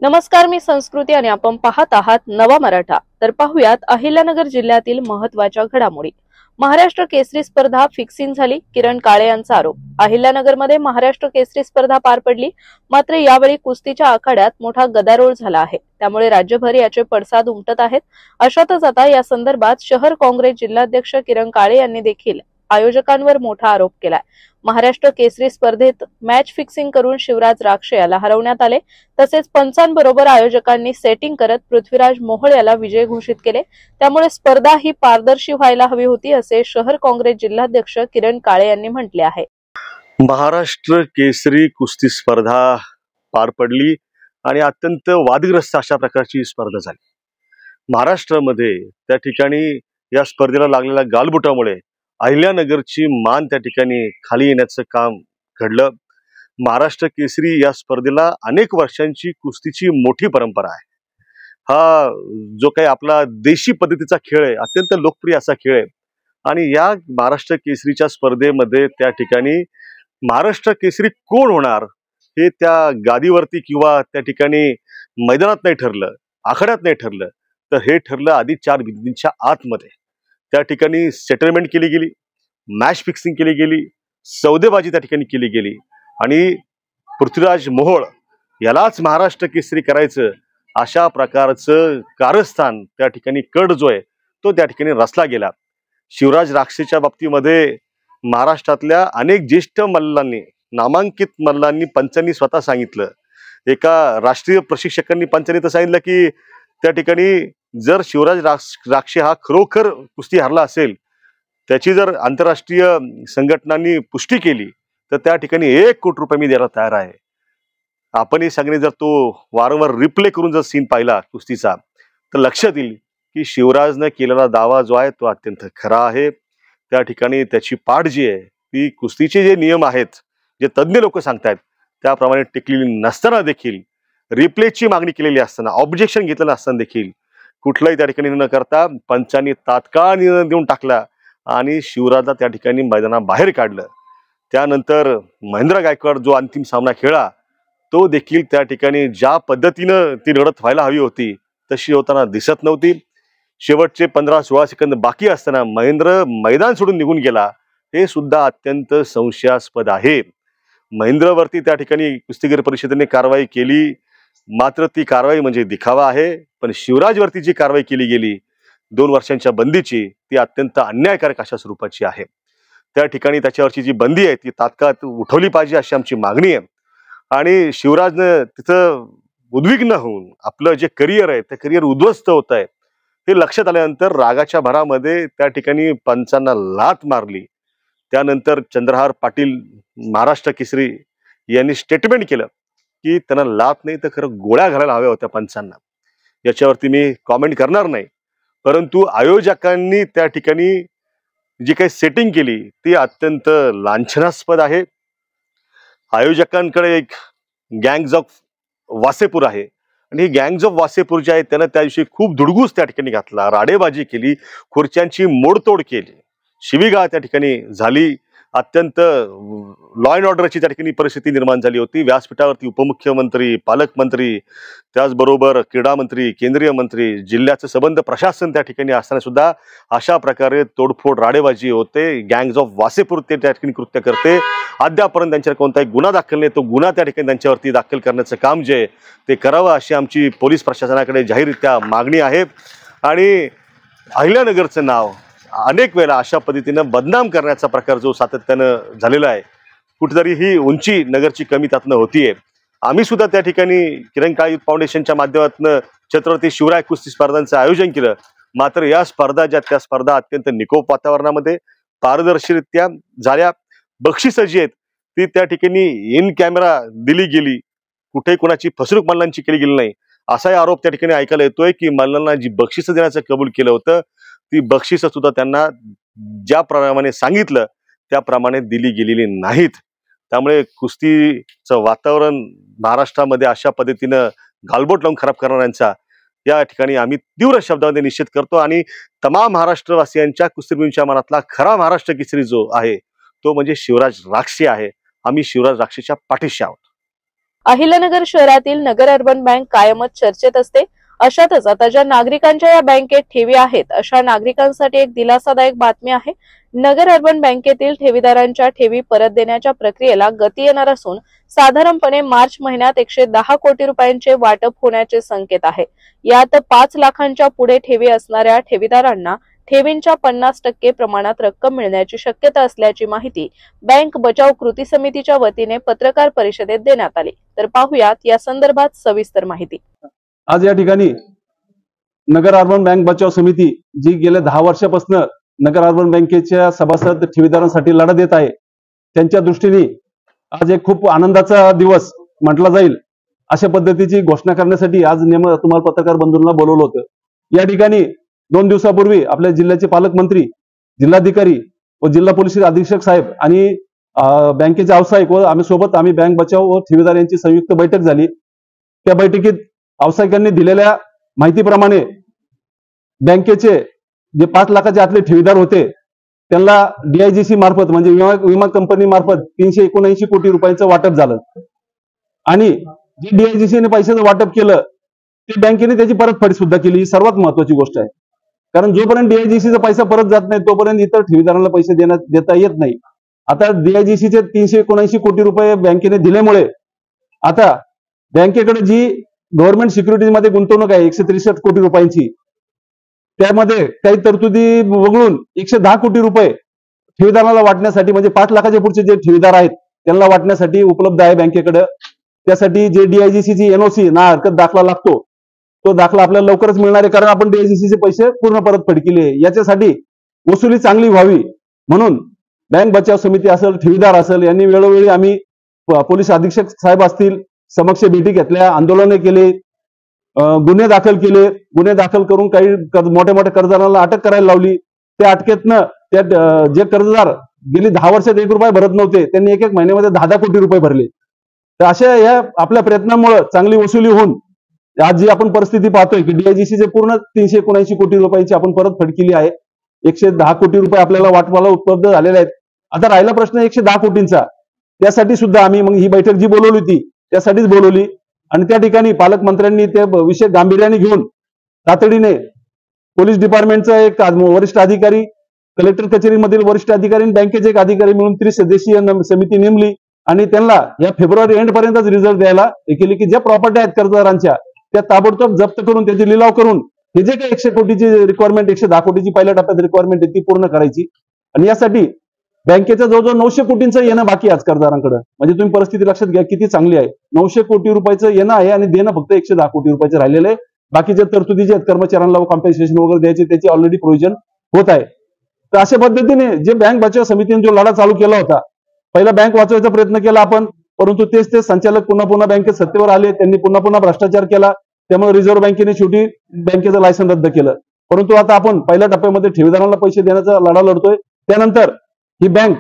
नमस्कार, मी संस्कृती आणि आपण पाहत आहात नवा मराठा। तर पाहुयात अहिल्यानगर जिल्ह्यातील महत्त्वाच्या घडामोडी। महाराष्ट्र केसरी स्पर्धा फिक्सिंग झाली, किरण काळे यांचा आरोप। अहिल्यानगरमध्ये महाराष्ट्र केसरी स्पर्धा पार पडली, मात्र यावेळी कुस्तीच्या आखाड्यात मोठा गदारोळ झाला आहे। त्यामुळे राज्यभर याचे पडसाद उमटत आहेत। अशातच आता या संदर्भात शहर काँग्रेस जिल्हाध्यक्ष किरण काळे यांनी देखील आयोजकांवर मोठा आरोप केलाय। महाराष्ट्र केसरी स्पर्धेत मॅच फिक्सिंग करून शिवराज राक्षे याला हरवण्यात आले, तसेच पंचांबरोबर आयोजकांनी सेटिंग करत पृथ्वीराज मोहोळ याला विजय घोषित केले। त्यामुळे स्पर्धा ही पारदर्शी व्हायला हवी होती, असे शहर काँग्रेस जिल्हाध्यक्ष किरण काळे यांनी म्हटले आहे। महाराष्ट्र केसरी कुस्ती स्पर्धा पार पडली आणि अत्यंत वादग्रस्त अशा प्रकारची स्पर्धा झाली। महाराष्ट्रामध्ये त्या ठिकाणी या स्पर्धेला लागलेल्या गालबोटामुळे अहिल्यानगरची मान त्या ठिकाणी खाली येण्याचं काम घडलं। महाराष्ट्र केसरी या स्पर्धेला अनेक वर्षांची कुस्तीची मोठी परंपरा आहे। हा जो काही आपला देशी पद्धतीचा खेळ आहे, अत्यंत लोकप्रिय असा खेळ आहे। आणि या महाराष्ट्र केसरीच्या स्पर्धेमध्ये त्या ठिकाणी महाराष्ट्र केसरी कोण होणार हे त्या गादीवरती किंवा त्या ठिकाणी मैदानात नाही ठरलं, आखाड्यात नाही ठरलं, तर हे ठरलं आधी चार भिंतींच्या आतमध्ये। त्या ठिकाणी सेटलमेंट केली गेली, मॅच फिक्सिंग केली गेली, सौदेबाजी त्या ठिकाणी केली गेली आणि पृथ्वीराज मोहोळ यालाच महाराष्ट्र केसरी करायचं अशा प्रकारचं कारस्थान त्या ठिकाणी कड जो आहे तो त्या ठिकाणी रचला गेला। शिवराज राक्षेच्या बाबतीमध्ये महाराष्ट्रातल्या अनेक ज्येष्ठ मल्लांनी, नामांकित मल्लांनी, पंचांनी स्वतः सांगितलं, एका राष्ट्रीय प्रशिक्षकांनी पंचांनी तर सांगितलं की त्या ठिकाणी जर शिवराज राक्षे हा खरोखर कुस्ती हरला असेल, त्याची जर आंतरराष्ट्रीय संघटनांनी पुष्टी केली तर त्या ठिकाणी 1 कोटी रुपये मी द्यायला तयार आहे। आपणही सगळे जर तो वारंवार रिप्ले करून जर सीन पाहिला कुस्तीचा तर लक्षात येईल की शिवराजने केलेला दावा जो आहे तो अत्यंत खरा आहे। त्या ठिकाणी त्याची पाठ जी आहे ती कुस्तीचे जे नियम आहेत, जे तज्ञ लोक सांगतात त्याप्रमाणे टिकलेली नसताना देखील, रिप्लेची मागणी केलेली असताना, ऑब्जेक्शन घेतलेलं असताना देखील कुठलाही त्या ठिकाणी न करता पंचांनी तात्काळ निर्णय देऊन टाकला आणि शिवराजला त्या ठिकाणी मैदानाबाहेर काढलं। त्यानंतर महेंद्र गायकवाड जो अंतिम सामना खेळला तो देखील त्या ठिकाणी ज्या पद्धतीनं ती लढत व्हायला हवी होती तशी होताना दिसत नव्हती। शेवटचे 15-16 सेकंद बाकी असताना महेंद्र मैदान सोडून निघून गेला, हे सुद्धा अत्यंत संशयास्पद आहे। महेंद्रवरती त्या ठिकाणी कुस्तीगीर परिषदेने कारवाई केली, मात्र ती कारवाई म्हणजे दिखावा आहे। पण शिवराजवरती जी कारवाई केली गेली 2 वर्षांच्या बंदीची, ती अत्यंत अन्यायकारक अशा स्वरूपाची आहे। त्या ठिकाणी त्याच्यावरची जी बंदी आहे ती तात्काळ उठवली पाहिजे अशी आमची मागणी आहे। आणि शिवराजनं तिथं उद्विग्न होऊन आपलं जे करिअर आहे ते करिअर उद्ध्वस्त होत आहे हे लक्षात आल्यानंतर रागाच्या भरामध्ये त्या ठिकाणी पंचांना लाथ मारली। त्यानंतर चंद्रहार पाटील महाराष्ट्र केसरी यांनी स्टेटमेंट केलं की त्यांना लाथ नाही तर खरं गोळ्या घालायला हव्या होत्या पंचांना। याच्यावरती मी कॉमेंट करणार नाही, परंतु आयोजकांनी त्या ठिकाणी जी काही सेटिंग केली ती अत्यंत लांछनास्पद आहे। आयोजकांकडे एक गँग्स ऑफ वासेपूर आहे आणि ही गँग्स ऑफ वासेपूर जे आहे त्यानं त्या दिवशी खूप धुडगूस त्या ठिकाणी घातला, राडेबाजी केली, खुर्च्यांची मोडतोड केली, शिवीगाळ त्या ठिकाणी झाली। अत्यंत लॉ अँड ऑर्डरची त्या ठिकाणी परिस्थिती निर्माण झाली होती। व्यासपीठावरती उपमुख्यमंत्री, पालकमंत्री, त्याचबरोबर क्रीडा मंत्री, केंद्रीय मंत्री, जिल्ह्याचं संबंध प्रशासन त्या ठिकाणी असताना सुद्धा अशा प्रकारे तोडफोड, राडेबाजी होते। गँग्स ऑफ वासेपूर ते त्या ठिकाणी कृत्य करते। अद्यापर्यंत त्यांच्यावर कोणताही गुन्हा दाखल नाही, तो गुन्हा त्या ठिकाणी त्यांच्यावरती दाखल करण्याचं काम जे ते करावं अशी आमची पोलीस प्रशासनाकडे जाहीररित्या मागणी आहे। आणि अहिल्यानगरचं नाव अनेक वेळा अशा पद्धतीनं बदनाम करण्याचा प्रकार जो सातत्यानं झालेला आहे, कुठेतरी ही उंची नगरची कमी त्यातनं होतीये। आम्ही सुद्धा त्या ठिकाणी किरण काळे फाउंडेशनच्या माध्यमातून छत्रपती शिवराय कुस्ती स्पर्धांचं आयोजन केलं, मात्र या स्पर्धा ज्या त्या स्पर्धा अत्यंत निकोप वातावरणामध्ये पारदर्शीरित्या झाल्या। बक्षिसं जी आहेत ती त्या ठिकाणी इन कॅमेरा दिली गेली, कुठेही कोणाची फसवणूक मल्लांची केली गेली नाही असाही आरोप त्या ठिकाणी ऐकायला येतोय की मल्लांना जी बक्षिसं देण्याचं कबूल केलं होतं ती बक्षिसं सुद्धा त्यांना ज्याप्रमाणे सांगितलं त्याप्रमाणे दिली गेलेली नाहीत। त्यामुळे कुस्तीचं वातावरण महाराष्ट्रामध्ये अशा पद्धतीनं गालबोट लावून खराब करणाऱ्यांचा या ठिकाणी आम्ही तीव्र शब्दामध्ये निषेध करतो आणि तमाम महाराष्ट्रवासियांच्या कुस्तीप्रेमींच्या मनातला खरा महाराष्ट्र केसरी जो आहे तो म्हणजे शिवराज राक्षे आहे। आम्ही शिवराज राक्षेच्या पाठीशी आहोत। अहिल्यानगर शहरातील नगर अर्बन बँक कायमच चर्चेत असते. अशातच आता ज्या नागरिकांच्या या बँकेत ठेवी आहेत अशा नागरिकांसाठी एक दिलासादायक बातमी आहे. नगर अर्बन बँकेतील ठेवीदारांच्या ठेवी परत देण्याच्या प्रक्रियेला गती येणार असून साधारणपणे मार्च महिन्यात 110 कोटी रुपयांचे वाटप होण्याचे संकेत आहे. यात 5 लाखांच्या पुढे ठेवी असणाऱ्या ठेवीदारांना ठेवींच्या 50% प्रमाणात रक्कम मिळण्याची शक्यता असल्याची माहिती बँक बचाव कृती समितीच्या वतीने पत्रकार परिषदेत देण्यात आली. तर पाहुयात या संदर्भात सविस्तर माहिती. आज या ठिकाणी नगर अर्बन बँक बचाव समिती जी गेल्या 10 वर्षापासून नगर अर्बन बँकेच्या सभासद ठेवीदारांसाठी लढा देत आहे, त्यांच्या दृष्टीने आज एक खूप आनंदाचा दिवस म्हटला जाईल अशा पद्धतीची घोषणा करण्यासाठी आज तुम्हाला पत्रकार बंधूंना बोलवलं होतं. या ठिकाणी 2 दिवसापूर्वी आपल्या जिल्ह्याचे पालकमंत्री, जिल्हाधिकारी व जिल्हा पोलीस अधीक्षक साहेब आणि बँकेचे व्यावसायिक व आम्ही बँक बचाव व ठेवीदार यांची संयुक्त बैठक झाली. त्या बैठकीत व्यावसायिकांनी दिलेल्या माहितीप्रमाणे बँकेचे जे 5 लाखाच्या आतले ठेवीदार होते त्यांना DIGC मार्फत म्हणजे विमा कंपनी मार्फत 379 कोटी रुपयांचं वाटप झालं आणि जे DIGC ने पैशाचं वाटप केलं ते बँकेने त्याची परतफेड सुद्धा केली. ही सर्वात महत्वाची गोष्ट आहे, कारण जोपर्यंत DIGCचा पैसा परत जात नाही तोपर्यंत इतर ठेवीदारांना पैसे देता येत नाही. आता DIGCचे 379 कोटी रुपये बँकेने दिल्यामुळे आता बँकेकडे जी गव्हर्नमेंट सिक्युरिटीमध्ये गुंतवणूक आहे 163 कोटी रुपयांची, त्यामध्ये काही तरतुदी वगळून 110 कोटी रुपये ठेवीदारांना वाटण्यासाठी म्हणजे 5 लाखाच्या पुढचे जे ठेवीदार आहेत त्यांना वाटण्यासाठी उपलब्ध आहे बँकेकडे. त्यासाठी जे DIGCची NOC ना हरकत दाखला लागतो तो दाखला आपल्याला लवकरच मिळणार आहे, कारण आपण DIGCचे पैसे पूर्ण परतफेड केले. याच्यासाठी वसुली चांगली व्हावी म्हणून बँक बचाव समिती असेल, ठेवीदार असेल यांनी वेळोवेळी आम्ही पोलीस अधीक्षक साहेब असतील समक्ष भेटी घेतल्या, आंदोलने केले, गुन्हे दाखल केले. गुन्हे दाखल करून काही मोठ्या मोठ्या कर्जदारांना अटक करायला लावली. त्या अटकेतनं त्या जे कर्जदार गेली 10 वर्षात 1 रुपया भरत नव्हते त्यांनी 1 महिन्यामध्ये 10 कोटी रुपये भरले. तर अशा या आपल्या प्रयत्नांमुळे चांगली वसुली होऊन आज जी आपण परिस्थिती पाहतोय की DIGCचे पूर्ण 379 कोटी रुपयांची आपण परतफेड केली आहे. 110 कोटी रुपये आपल्याला वाटपाला उपलब्ध झालेले आहेत. आता राहिला प्रश्न 110 कोटींचा. त्यासाठी सुद्धा आम्ही मग ही बैठक जी बोलवली होती त्यासाठीच बोलवली आणि त्या ठिकाणी पालकमंत्र्यांनी ते विषय गांभीर्याने घेऊन तातडीने पोलीस डिपार्टमेंटचा एक वरिष्ठ अधिकारी, कलेक्टर कचेरीमधील वरिष्ठ अधिकारी आणि बँकेचे एक अधिकारी मिळून 3 सदस्यीय समिती नेमली आणि त्यांना या फेब्रुवारी एंड पर्यंतच रिझल्ट द्यायला केली की ज्या प्रॉपर्टी आहेत कर्जदारांच्या त्या ताबडतोब जप्त करून त्याची लिलाव करून हे जे काही 100 कोटीची रिक्वायरमेंट 110 कोटीची पहिल्या टप्प्यात रिक्वायरमेंट आहे ती पूर्ण करायची. आणि यासाठी बँकेचं जवळजवळ 900 कोटींचं येणं बाकी आहे आज कर्जदारांकडे. म्हणजे तुम्ही परिस्थिती लक्षात घ्या किती चांगली आहे. 900 कोटी रुपयाचं येणं आहे आणि देणं फक्त 110 कोटी रुपयाचं राहिलेलं आहे. बाकीच्या तरतुदी जे आहेत कर्मचाऱ्यांना कॉम्पेन्सेशन वगैरे द्यायचे त्याची ऑलरेडी प्रोव्हिजन होत आहे. तर अशा पद्धतीने जे बँक बचाव समितीने जो लढा चालू केला होता, पहिला बँक वाचवायचा प्रयत्न केला आपण, परंतु तेच संचालक पुन्हा बँकेत सत्तेवर आले, त्यांनी पुन्हा भ्रष्टाचार केला. त्यामुळे रिझर्व्ह बँकेने शेवटी बँकेचं लायसन रद्द केलं. परंतु आता आपण पहिल्या टप्प्यामध्ये ठेवीदारांना पैसे देण्याचा लढा लढतोय. त्यानंतर ही बँक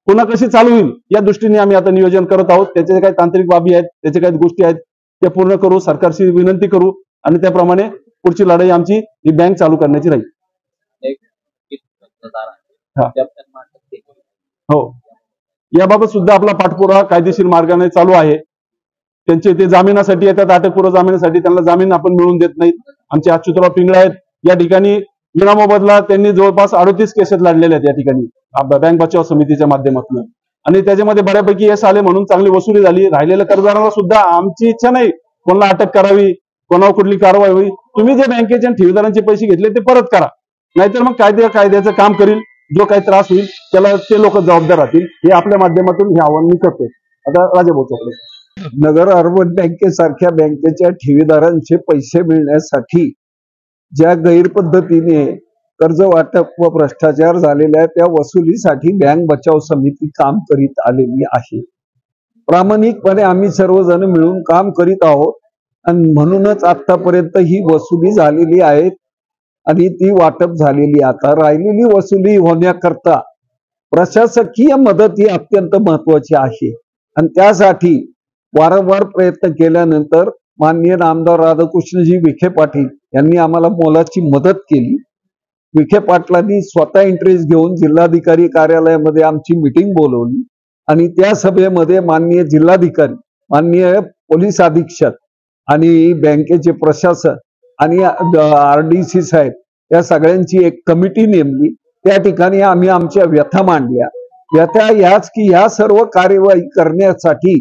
पुन्हा कशी चालू होईल या दृष्टीने आम्ही आता नियोजन करत आहोत. त्याचे काही तांत्रिक बाबी आहेत, त्याच्या काही गोष्टी आहेत त्या पूर्ण करू, सरकारशी विनंती करू आणि त्याप्रमाणे पुढची लढाई आमची ही बँक चालू करण्याची राहील. हो, याबाबत सुद्धा आपला पाठपुरावा कायदेशीर मार्गाने चालू आहे. त्यांचे ते जामिनासाठी येतात, अटकपूर्व जामिनासाठी त्यांना जामीन आपण मिळवून देत नाहीत. आमचे अच्युतराव पिंगळे आहेत, या ठिकाणी इनामाबादला त्यांनी जवळपास 38 केसेस लढलेल्या आहेत या ठिकाणी बँक बचाव समितीच्या माध्यमातून आणि त्याच्यामध्ये बऱ्यापैकी यश आले म्हणून चांगली वसुली झाली. राहिलेल्या कर्जदारांना सुद्धा आमची इच्छा नाही कोणाला अटक करावी, कोणावर कुठली कारवाई होईल. तुम्ही जे बँकेचे आणि ठेवीदारांचे पैसे घेतले ते परत करा, नाहीतर मग कायद्याचं काम करील. जो काही त्रास होईल त्याला ते लोक जबाबदार राहतील. हे आपल्या माध्यमातून हे आव्हान मी करतो. आता राजा भाऊच्याकडे. नगर अर्बन बँकेसारख्या बँकेच्या ठेवीदारांचे पैसे मिळण्यासाठी ज्या गैरपद्धतीने कर्ज वाटप व भ्रष्टाचार झालेल्या त्या वसुलीसाठी बँक बचाव समिती काम करीत आलेली आहे. प्रामाणिकपणे आम्ही सर्वजण मिळून काम करीत आहोत आणि म्हणूनच आतापर्यंत ही वसुली झालेली आहे आणि ती वाटप झालेली. आता राहिलेली वसुली होण्याकरता प्रशासकीय मदत ही अत्यंत महत्वाची आहे आणि त्यासाठी वारंवार प्रयत्न केल्यानंतर माननीय आमदार राधाकृष्णजी विखे पाटील यांनी आम्हाला मोलाची मदत केली. विखे पाटलांनी स्वतः इंटरेस्ट घेऊन जिल्हाधिकारी कार्यालयामध्ये आमची मीटिंग बोलवली आणि त्या सभेमध्ये माननीय जिल्हाधिकारी, माननीय पोलीस अधीक्षक आणि बँकेचे प्रशासन आणि RDC साहेब या सगळ्यांची एक कमिटी नेमली. त्या ठिकाणी आम्ही आमच्या व्यथा मांडल्या. व्यथा याच की ह्या सर्व कार्यवाही करण्यासाठी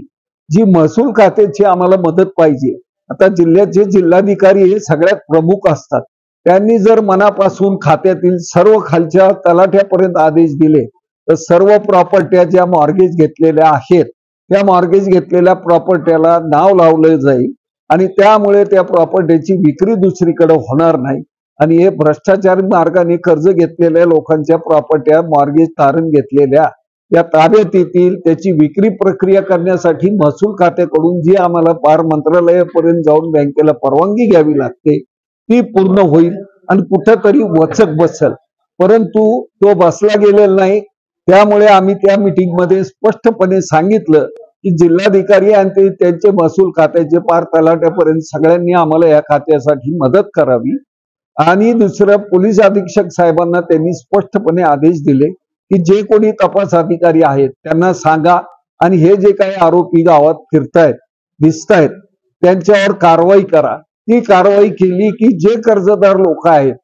जी महसूल खात्याची आम्हाला मदत पाहिजे. आता जिल्ह्याचे जिल्हाधिकारी हे सगळ्यात प्रमुख असतात. त्यांनी जर मनापासून खात्यातील सर्व खालच्या तलाठ्यापर्यंत आदेश दिले तर सर्व प्रॉपर्ट्या ज्या मॉर्गेज घेतलेल्या आहेत त्या मॉर्गेज घेतलेल्या प्रॉपर्ट्याला नाव लावलं जाईल आणि त्यामुळे त्या प्रॉपर्टीची विक्री दुसरीकडे होणार नाही आणि हे भ्रष्टाचारी मार्गाने कर्ज घेतलेल्या लोकांच्या प्रॉपर्ट्या मॉर्गेज तारण घेतलेल्या या ताब्यात येतील. त्याची विक्री प्रक्रिया करण्यासाठी महसूल खात्याकडून जी आम्हाला पार मंत्रालयापर्यंत जाऊन बँकेला परवानगी घ्यावी लागते ती पूर्ण होईल आणि कुठंतरी वचक बसल. परंतु तो बसला गेलेला नाही. त्यामुळे आम्ही त्या मीटिंगमध्ये स्पष्टपणे सांगितलं की जिल्हाधिकारी आणि त्यांचे महसूल खात्याचे पार तलाट्यापर्यंत सगळ्यांनी आम्हाला या खात्यासाठी मदत करावी. आणि दुसरं पोलीस अधीक्षक साहेबांना त्यांनी स्पष्टपणे आदेश दिले की जे कोणी तपास अधिकारी आहेत त्यांना सांगा आणि हे जे काही आरोपी गावात फिरतायत दिसतायत त्यांच्यावर कारवाई करा. ती कारवाई केली की जे कर्जदार लोक आहेत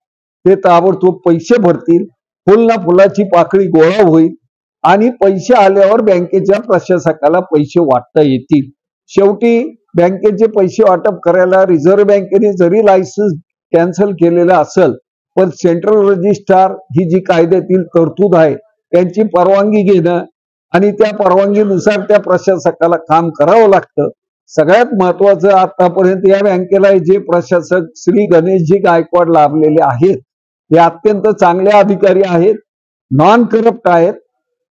ते ताबडतोब पैसे भरतील, फुल ना फुलाची पाकळी गोळा होईल आणि पैसे आल्यावर बँकेच्या प्रशासकाला पैसे वाटता येतील. शेवटी बँकेचे पैसे वाटप करायला रिझर्व्ह बँकेने जरी लायसन्स कॅन्सल केलेलं असेल पण सेंट्रल रजिस्ट्रार ही जी कायद्यातील तरतूद आहे त्यांची परवानगी घेणं आणि त्या परवानगीनुसार त्या प्रशासकाला काम करावं लागतं. सगळ्यात महत्वाचं आतापर्यंत या बँकेला जे प्रशासक श्री गणेशजी गायकवाड लाभलेले आहेत हे अत्यंत चांगले अधिकारी आहेत, नॉन करप्ट आहेत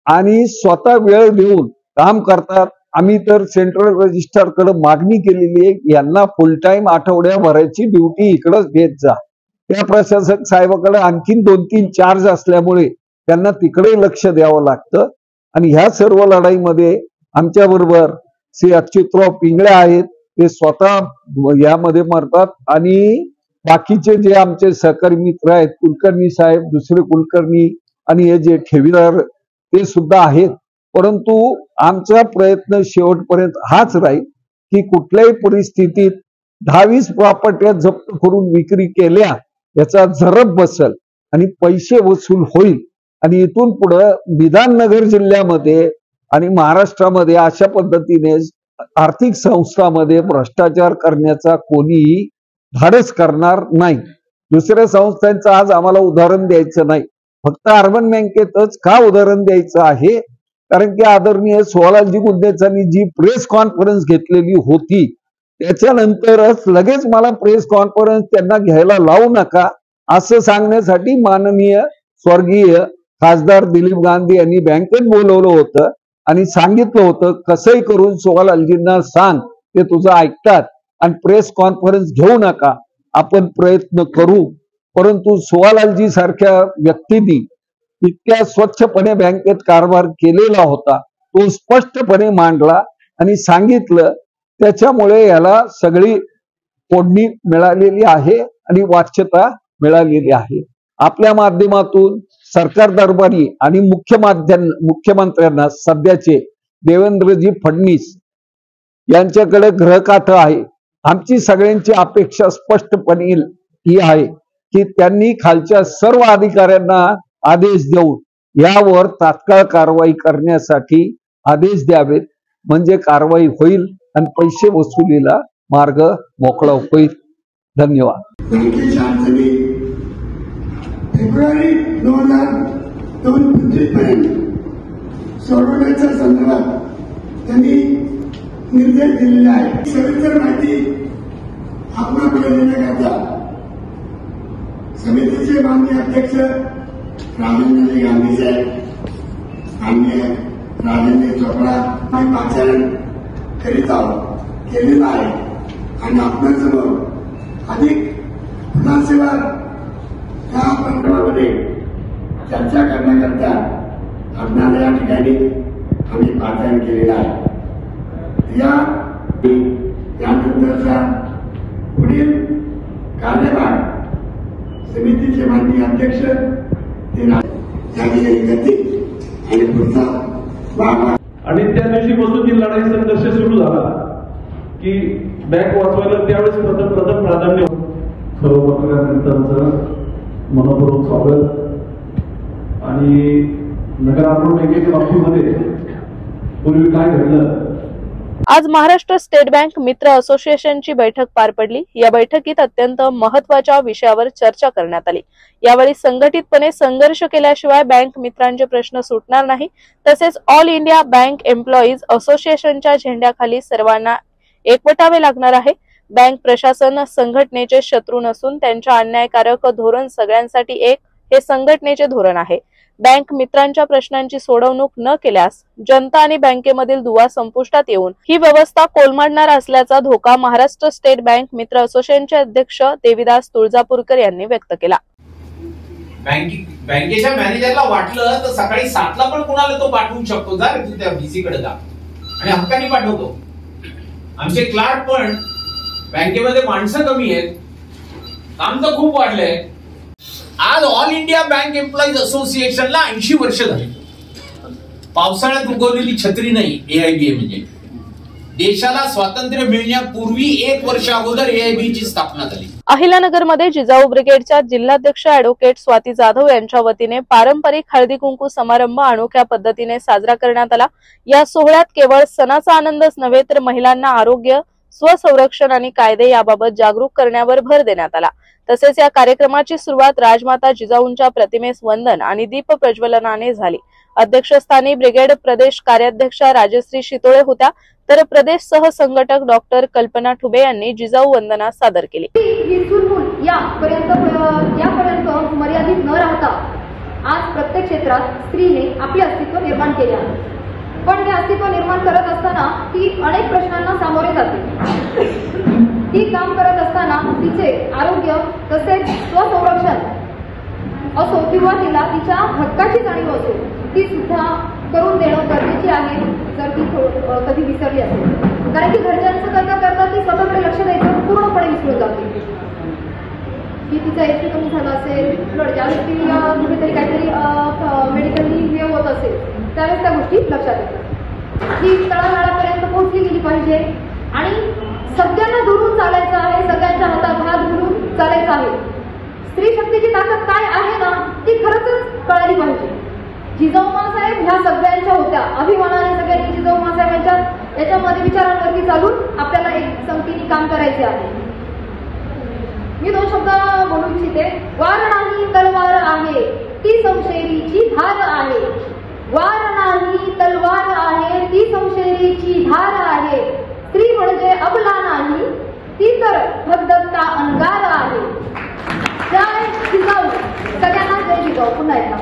आणि स्वतः वेळ देऊन काम करतात. आम्ही तर सेंट्रल रजिस्ट्रारकडे मागणी केलेली आहे यांना फुल टाइम आठवड्याभराची ड्युटी इकडंच देत जा. त्या प्रशासक साहेबाकडे आणखीन 2-3 चार्ज असल्यामुळे त्यांना तिकडे लक्ष द्यावं लागतं. आणि ह्या सर्व लढाईमध्ये आमच्या बरोबर श्री अच्युतराव पिंगळे आहेत, ते स्वतः यामध्ये मरतात आणि बाकीचे जे आमचे सहकारी मित्र आहेत कुलकर्णी साहेब, दुसरे कुलकर्णी आणि हे जे ठेवीदार ते सुद्धा आहेत. परंतु आमचा प्रयत्न शेवटपर्यंत हाच राहील की कुठल्याही परिस्थितीत 10-20 प्रॉपर्ट्या जप्त करून विक्री केल्या याचा जरब बसल आणि पैसे वसूल होईल आणि इथून पुढे विधाननगर जिल्ह्यामध्ये आणि महाराष्ट्रामध्ये अशा पद्धतीने आर्थिक संस्थांमध्ये भ्रष्टाचार करण्याचा कोणीही धाडस करणार नाही. दुसऱ्या संस्थांचं आज आम्हाला उदाहरण द्यायचं नाही, फक्त अर्बन बँकेतच का उदाहरण द्यायचं आहे कारण की आदरणीय सोहलालजी गुंदेचांनी जी प्रेस कॉन्फरन्स घेतलेली होती त्याच्यानंतरच लगेच मला प्रेस कॉन्फरन्स त्यांना घ्यायला लावू नका असं सांगण्यासाठी माननीय स्वर्गीय खासदार दिलीप गांधी यांनी बँकेत बोलवलं होतं आणि सांगितलं होतं कसंही करून सोहलालजींना सांग ते तुझं ऐकतात आणि प्रेस कॉन्फरन्स घेऊ नका, आपण प्रयत्न करू. परंतु सोहलालजी सारख्या व्यक्तींनी इतक्या स्वच्छपणे बँकेत कारभार केलेला होता तो स्पष्टपणे मांडला आणि सांगितलं. त्याच्यामुळे याला सगळी फोडणी मिळालेली आहे आणि वाच्यता मिळालेली आहे. आपल्या माध्यमातून सरकार दरबारी आणि मुख्यमंत्र्यांना सध्याचे देवेंद्रजी फडणवीस यांच्याकडे ग्रहखातं आहे. आमची सगळ्यांची अपेक्षा स्पष्टपणे ही आहे की त्यांनी खालच्या सर्व अधिकाऱ्यांना आदेश देऊन यावर तात्काळ कारवाई करण्यासाठी आदेश द्यावेत म्हणजे कारवाई होईल आणि पैसे वसुलीला मार्ग मोकळा होईल. धन्यवाद. फेब्रुवारी 2025 पर्यंत सोडवण्याच्या संदर्भात त्यांनी निर्देश दिलेले आहेत. सविस्तर माहिती आपल्याकडे देण्याकरता समितीचे माननीय अध्यक्ष राजेंद्रजी गांधी साहेब, माननीय राजेंद्र चोपडा आणि पाचारण करीत आहोत केलेला आहे आणि आपल्यासमोर अधिक खुलासेवार या प्रकरणामध्ये चर्चा करण्याकरता आपल्याला या ठिकाणी आम्ही पाचारण केलेलं आहे. यानंतरचा पुढील कार्यभार समितीचे माननीय अध्यक्ष ते या ठिकाणी करतील आणि पुढचा भाग आणि त्या दिवशीपासून जी लढाई संघर्ष सुरू झाला की बँक वाचवायला त्यावेळेस प्रथम प्राधान्य. सर्व पत्रकार मित्रांचं मनपूर्वक स्वागत. आणि नगर अर्बन बँकेच्या बाबतीमध्ये पूर्वी काय घडलं. आज महाराष्ट्र स्टेट बँक मित्र असोसिएशनची बैठक पार पडली. या बैठकीत अत्यंत महत्त्वाच्या विषयावर चर्चा करण्यात आली. यावेळी संघटितपणे संघर्ष केल्याशिवाय बँक मित्रांचे प्रश्न सुटणार नाही. तसेच ऑल इंडिया बँक एम्प्लॉईज असोसिएशनच्या झेंड्याखाली सर्वांना एकवटावे लागणार आहे. बँक प्रशासन संघटनेचे शत्रू नसून त्यांच्या अन्यायकारक धोरण सगळ्यांसाठी एक हे संघटनेचे धोरण आहे. बँक मित्रांच्या प्रश्नांची सोडवणूक न केल्यास जनता आणि बँकेमधील दुवा संपुष्टात येऊन ही व्यवस्था कोलमडणार असल्याचा धोका महाराष्ट्र स्टेट बँक मित्र असोसिएशनचे अध्यक्ष देविदास तुळजापूरकर यांनी व्यक्त केला. बँकेच्या मॅनेजरला वाटलं तर सकाळी 7 ला पण कोणाला तो पाठवू शकतो. जा रे तू त्या बीसी कडे जा आणि हक्काने पाठवतो. आमचे क्लार्क पण बँकेमध्ये माणसं कमी आहेत, काम तर खूप वाढलंय. आज ऑल इंडिया बँक एम्प्लॉईज असोसिएशनला 80 वर्ष झाली. पावसाळ्यात उगवलेली छत्री नाही एआयबीए म्हणजे. देशाला स्वातंत्र्य मिळण्यापूर्वी 1 वर्ष अगोदर एआयबी ची स्थापना झाली. अहिल्यानगरमध्ये जिजाऊ ब्रिगेडच्या जिल्हाध्यक्ष ॲडव्होकेट स्वाती जाधव यांच्या वतीने पारंपरिक हळदी कुंकू समारंभ अनोख्या पद्धतीने साजरा करण्यात आला. या सोहळ्यात केवळ सणाचा आनंदच नव्हे तर महिलांना आरोग्य, स्वसंरक्षण आणि कायदे याबाबत जागरूक करण्यावर भर देण्यात आला. तसेच या कार्यक्रमाची सुरुवात राजमाता जिजाऊंच्या प्रतिमेस वंदन आणि दीप प्रज्वलनाने झाली. अध्यक्षस्थानी ब्रिगेड प्रदेश कार्याध्यक्षा राजश्री शितोळे होत्या, तर प्रदेश सह संघटक डॉक्टर कल्पना ठुबे यांनी जिजाऊ वंदना सादर केली. यापर्यंत मर्यादित न राहता आज प्रत्येक क्षेत्रात स्त्रीने आपले अस्तित्व निर्माण केले आहे. पण हे अस्तित्व निर्माण करत असताना ती अनेक प्रश्नांना सामोरे जाते. ती काम करत असताना तिचे आरोग्य तसेच स्वसंरक्षण असो किंवा तिला तिच्या हक्काची जाणीव असो ती सुद्धा करून देणं गरजेचे आहे. जर ती कधी विसरली असेल, कारण की घरच्यांचं करता करता ती स्वतःकडे लक्ष द्यायचं पूर्णपणे विसरून जाते. की तिचा एचपी कमी झाला असेल, ज्या व्यक्ती कुठेतरी काहीतरी मेडिकली हे होत असेल त्यावेळेस त्या गोष्टी लक्षात येतात. ही तळागाळापर्यंत पोहोचली गेली पाहिजे आणि सगळ्यांना धरून चालायचं आहे. सगळ्यांच्या हातात हात धरून चालायचं आहे. स्त्री शक्तीची ताकद काय आहे ना ती खरंच कळाली पाहिजे. जिजाऊ माँसाहेब ह्या सगळ्यांच्या होत्या. अभिमानाने सगळ्यांनी जिजाऊ माँसाहेबांच्या याच्यामध्ये विचारांवरती चालून आपल्याला एक संगतीने काम करायचे आहे. मी 2 शब्द बोलू इच्छिते. वार नाही तलवार आहे ती समशेरीची धार आहे. वार नाही तलवार आहे ती समशेरीची धार आहे. स्त्री म्हणजे अबला नाही ती तर भगदत्ता अंगार आहे. जय जिजाऊ. सगळ्यांना जय जिजाऊ. पुन्हा एकदा.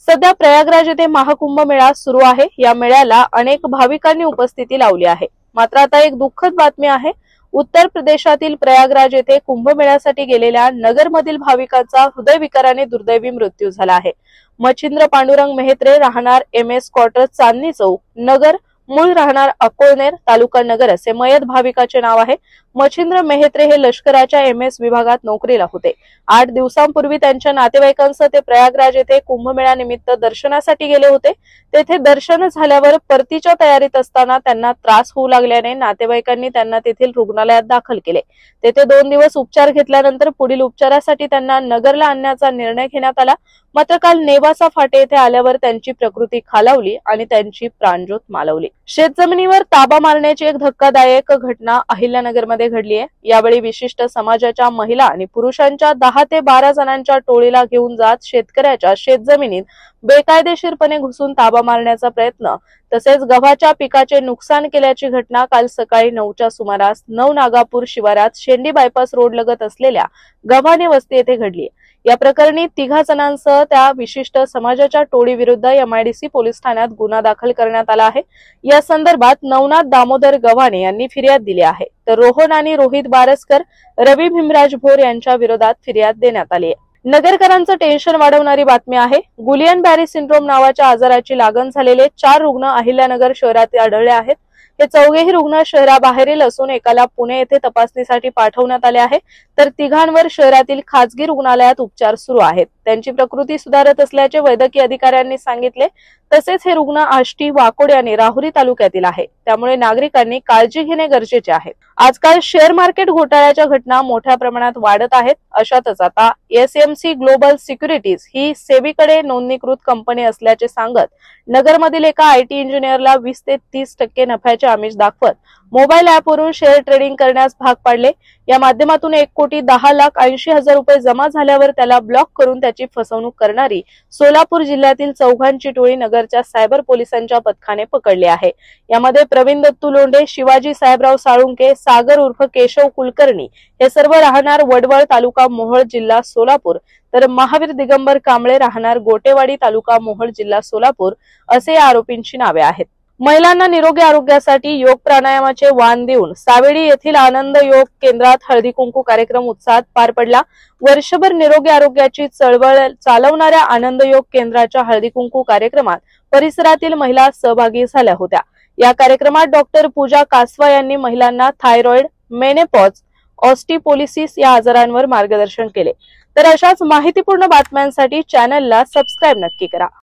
सध्या प्रयागराज येथे महाकुंभ मेळा सुरू आहे. या मेळ्याला अनेक भाविकांनी उपस्थिती लावली आहे. मात्र आता एक दुःखद बातमी आहे. उत्तर प्रदेशातील प्रयागराज येथे कुंभमेळ्यासाठी गेलेल्या नगरमधील भाविकांचा हृदयविकाराने दुर्दैवी मृत्यू झाला आहे. मच्छिंद्र पांडुरंग मेहत्रे, राहणार MS क्वार्टर, चांदणी चौक, नगर, मूळ राहणार अकोळनेर, तालुका नगर असे मयत भाविकाचे नाव आहे. मच्छिंद्र मेहत्रे हे लष्कराच्या MS विभागात नोकरीला होते. 8 दिवसांपूर्वी त्यांच्या नातेवाईकांसह ते प्रयागराज येथे कुंभमेळ्यानिमित्त दर्शनासाठी गेले होते. तेथे दर्शन झाल्यावर परतीच्या तयारीत असताना त्यांना त्रास होऊ लागल्याने नातेवाईकांनी त्यांना तेथील रुग्णालयात दाखल केले. तेथे 2 दिवस उपचार घेतल्यानंतर पुढील उपचारासाठी त्यांना नगरला आणण्याचा निर्णय घेण्यात आला. मात्र काल नेवासा फाटे येथे आल्यावर त्यांची प्रकृती खालावली आणि त्यांची प्राणज्योत मालवली. शेतजमिनीवर ताबा मारण्याची एक धक्कादायक घटना अहिल्यानगरमध्ये घडली आहे. यावेळी विशिष्ट समाजाच्या महिला आणि पुरुषांच्या 10 ते 12 जणांच्या टोळीला घेऊन जात शेतकऱ्याच्या शेतजमिनीत बेकायदेशीरपणे घुसून ताबा मारण्याचा प्रयत्न तसेच गव्हाच्या पिकाचे नुकसान केल्याची घटना काल सकाळी 9च्या सुमारास नवनागापूर शिवारात शेंडी बायपास रोड लगत असलेल्या गव्हाणे वस्ती येथे घडली. या प्रकरणी 3 जणांसह त्या विशिष्ट समाजाच्या टोळी विरुद्ध MIDC पोलीस ठाण्यात गुन्हा दाखल करण्यात आला आहे. या संदर्भात नवनाथ दामोदर गव्हाणे यांनी फिर्याद दिली आहे, तर रोहन आणि रोहित बारसकर, रवी भीमराज भोर यांच्या विरोधात फिर्याद देण्यात आली आहे. नगरकरांचं टेन्शन वाढवणारी बातमी आहे. गुलियन बॅरी सिंड्रोम नावाच्या आजाराची लागण झालेले 4 रुग्ण अहिल्यानगर शहरात आढळले आहेत. हे 4ही रुग्ण शहराबाहेरील असून एकाला पुणे येथे तपासणीसाठी पाठवण्यात आले आहे, तर 3 शहरातील खासगी रुग्णालयात उपचार सुरू आहेत. त्यांची प्रकृती सुधारत असल्याचे वैद्यकीय अधिकाऱ्यांनी सांगितले। तसेच हे रुग्ण आष्टी, वाकोड आणि राहुरी तालुक्यातील आहे, त्यामुळे नागरिकांनी काळजी घेणे गरजेचे आहे। आजकाल शेअर मार्केट घोटाळ्याच्या घटना मोठ्या प्रमाणात वाढत आहेत। अशातच आता SMC ग्लोबल सिक्युरिटीज ही सेबीकडे नोंदणीकृत कंपनी असल्याचे सांगत नगरमधील एका IT इंजिनियरला 20 ते 30% नफ्याचे आमिष दाखवत मोबाईल ॲपवरून शेअर ट्रेडिंग करण्यास भाग पाडले। या माध्यमातून 1,10,80,000 रुपये जमा झाल्यावर त्याला ब्लॉक करून त्याची फसवणूक करणारी सोलापूर जिल्ह्यातील चौघांची टोळी नगरच्या सायबर पोलिसांच्या पथकाने पकडली आहे। यामध्ये प्रवीण दत्तू लोंढे, शिवाजी साहेबराव साळुंके, सागर उर्फ केशव कुलकर्णी हे सर्व राहणार वडवळ, तालुका मोहोळ, जिल्हा सोलापूर, तर महावीर दिगंबर कांबळे राहणार गोटेवाडी, तालुका मोहोळ, जिल्हा सोलापूर असे या आरोपींची नावे आहेत। महिलांना निरोगी आरोग्यासाठी योग प्राणायामाचे वाण देऊन सावेडी येथील आनंद योग केंद्रात हळदी कुंकू कार्यक्रम उत्साहात पार पडला। वर्षभर निरोगी आरोग्याची चळवळ चालवणाऱ्या आनंद योग केंद्राच्या हळदी कुंकू कार्यक्रमात परिसरातील महिला सहभागी झाल्या होत्या। या कार्यक्रमात डॉक्टर पूजा कासवा यांनी महिलांना थायरॉइड, मेनोपॉज, ऑस्टिपोलिसिस या आजारांवर मार्गदर्शन केले। तर अशाच माहितीपूर्ण बातम्यांसाठी चॅनलला सबस्क्राईब नक्की करा।